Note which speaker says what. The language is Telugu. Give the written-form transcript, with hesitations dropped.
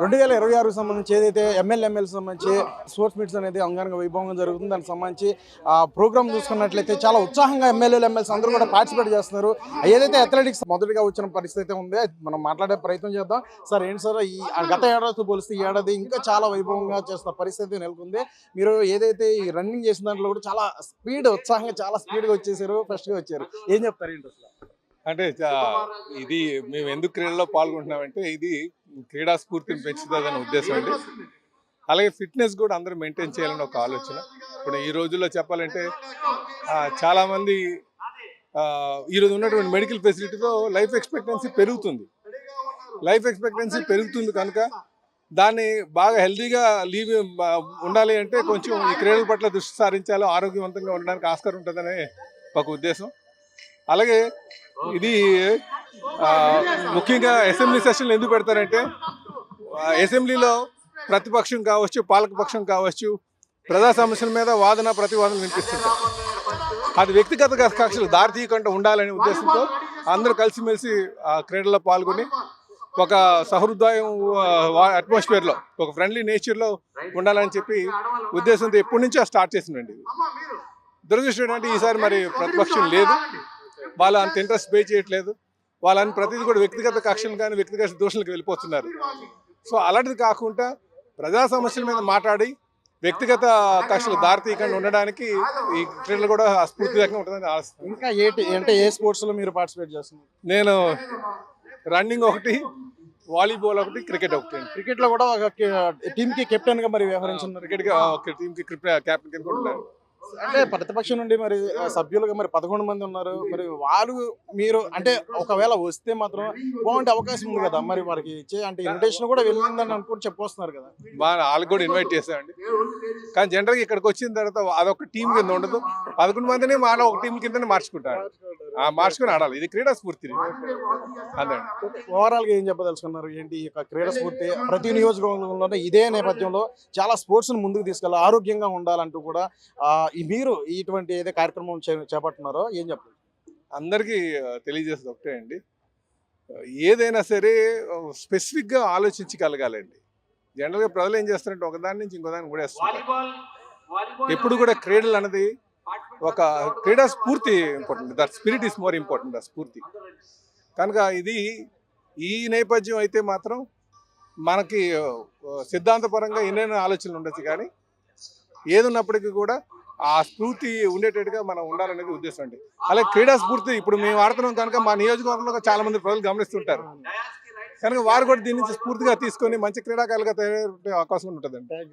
Speaker 1: 2026కి సంబంధించి ఏదైతే ఎమ్మెల్యేకి సంబంధించి స్పోర్ట్స్ మీట్స్ అనేది అంగరంగ వైభవంగా జరుగుతుంది. దానికి సంబంధించి ప్రోగ్రామ్ చూసుకున్నట్లయితే చాలా ఉత్సాహంగా ఎమ్మెల్యేలు ఎమ్మెల్సీ అందరూ కూడా పార్టిసిపేట్ చేస్తున్నారు. ఏదైతే అథ్లెటిక్స్ మొదటిగా వచ్చిన పరిస్థితి ఉంది, మనం మాట్లాడే ప్రయత్నం చేద్దాం. సార్ ఏంటి సార్, ఈ గత ఏడాదితో పోలిస్తే ఈ ఏడాది ఇంకా చాలా వైభవంగా చేస్తున్న పరిస్థితి నెలకొంది. మీరు ఏదైతే ఈ రన్నింగ్ చేసిన దాంట్లో కూడా చాలా ఉత్సాహంగా చాలా స్పీడ్గా వచ్చేసారు, ఫస్ట్గా వచ్చారు. ఏం చెప్తారు ఏంటి అసలు?
Speaker 2: అంటే ఇది మేము ఎందుకు క్రీడలో పాల్గొంటున్నామంటే ఇది క్రీడా స్ఫూర్తిని పెంచుతుందనే ఉద్దేశం అండి. అలాగే ఫిట్నెస్ కూడా అందరూ మెయింటైన్ చేయాలని ఒక ఆలోచన. ఇప్పుడు ఈ రోజుల్లో చెప్పాలంటే చాలామంది ఈరోజు ఉన్నటువంటి మెడికల్ ఫెసిలిటీతో లైఫ్ ఎక్స్పెక్టెన్సీ పెరుగుతుంది కనుక దాన్ని బాగా హెల్తీగా ఉండాలి అంటే కొంచెం ఈ క్రీడల పట్ల దృష్టి సారించాలి, ఆరోగ్యవంతంగా ఉండడానికి ఆస్కారం ఉంటుందనే ఒక ఉద్దేశం. అలాగే ఇది ముఖ్యంగా అసెంబ్లీ సెషన్లు ఎందుకు పెడతారంటే అసెంబ్లీలో ప్రతిపక్షం కావచ్చు, పాలకపక్షం కావచ్చు, ప్రజా సమస్యల మీద ప్రతివాదన వినిపిస్తుంటారు. అది వ్యక్తిగత కక్షలు దారి తీయకుండా ఉండాలనే ఉద్దేశంతో అందరూ కలిసిమెలిసి క్రీడల్లో పాల్గొని ఒక సహృదయం అట్మాస్ఫియర్లో, ఒక ఫ్రెండ్లీ నేచర్లో ఉండాలని చెప్పి ఉద్దేశంతో ఎప్పటి నుంచో స్టార్ట్ చేసిందండి. దురదృష్టం ఏంటంటే ఈసారి మరి ప్రతిపక్షం లేదు, వాళ్ళు అంత ఇంట్రెస్ట్ పే చేయట్లేదు. వాళ్ళని ప్రతిదీ కూడా వ్యక్తిగత కక్షలు కానీ వ్యక్తిగత దోషులకు వెళ్ళిపోతున్నారు. సో అలాంటిది కాకుండా ప్రజా సమస్యల మీద మాట్లాడి వ్యక్తిగత కక్షలు దారితీయకుండా ఉండడానికి ఈ క్రీడలు కూడా స్ఫూర్తిదాయకంగా ఉంటుందని ఆశిస్తున్నాను.
Speaker 1: ఇంకా ఏ స్పోర్ట్స్లో మీరు పార్టిసిపేట్ చేస్తున్నారు?
Speaker 2: నేను రన్నింగ్ ఒకటి, వాలీబాల్ ఒకటి, క్రికెట్ ఒకటి.
Speaker 1: క్రికెట్లో కూడా ఒక టీంకి కెప్టెన్గా మరి వ్యవహరించున్నారు.
Speaker 2: క్రికెట్గా ఒక టీంకి క్యాప్టెన్ కింద ఉంటాను.
Speaker 1: అంటే ప్రతిపక్షం నుండి మరి సభ్యులుగా మరి 11 మంది ఉన్నారు. మరి మీరు అంటే ఒకవేళ వస్తే మాత్రం బాగుంటే అవకాశం ఉంది కదా, మరి వారికి ఇచ్చే అంటే ఇన్విటేషన్ కూడా వెళ్ళిందని అనుకుంటూ చెప్పుకొస్తున్నారు కదా.
Speaker 2: వాళ్ళకి కూడా ఇన్వైట్ చేసామండి. కానీ జనరల్గా ఇక్కడికి వచ్చిన తర్వాత అదొక టీం కింద ఉండదు, 11 మందిని వాళ్ళ ఒక టీం కిందనే మార్చుకుంటారు. మార్చుకుని ఆడాలి. ఇది క్రీడా స్ఫూర్తి. అదే
Speaker 1: ఓవరాల్ గా ఏం చెప్పదలుచుకున్నారు? ఏంటి ఈ క్రీడా స్ఫూర్తి ప్రతి నియోజకవర్గంలోనే ఇదే నేపథ్యంలో చాలా స్పోర్ట్స్ ముందుకు తీసుకెళ్ళాలి, ఆరోగ్యంగా ఉండాలంటూ కూడా మీరు ఇటువంటి ఏదో కార్యక్రమం చేపడుతున్నారో ఏం చెప్పండి?
Speaker 2: అందరికీ తెలియజేసేది ఒకటే అండి, ఏదైనా సరే స్పెసిఫిక్గా ఆలోచించగలగాలండి. జనరల్గా ప్రజలు ఏం చేస్తారంటే ఒకదాని నుంచి ఇంకోదాన్ని కూడా వేస్తారు. ఎప్పుడు కూడా క్రీడలు అన్నది ఒక క్రీడా స్ఫూర్తి important. That spirit is more important, ఆ స్ఫూర్తి. కనుక ఇది ఈ నేపథ్యం అయితే మాత్రం మనకి సిద్ధాంతపరంగా ఎన్నైనా ఆలోచనలు ఉండొచ్చు, కానీ ఏదున్నప్పటికీ కూడా ఆ స్ఫూర్తి ఉండేటట్టుగా మనం ఉండాలనేది ఉద్దేశం అండి. అలాగే క్రీడా స్ఫూర్తి ఇప్పుడు మేము ఆడుతున్నాం కనుక మా నియోజకవర్గంలో చాలా మంది ప్రజలు గమనిస్తుంటారు కనుక వారు కూడా దీని నుంచి స్ఫూర్తిగా తీసుకొని మంచి క్రీడాకారులుగా తయారయ్యే అవకాశం ఉంటుందండి.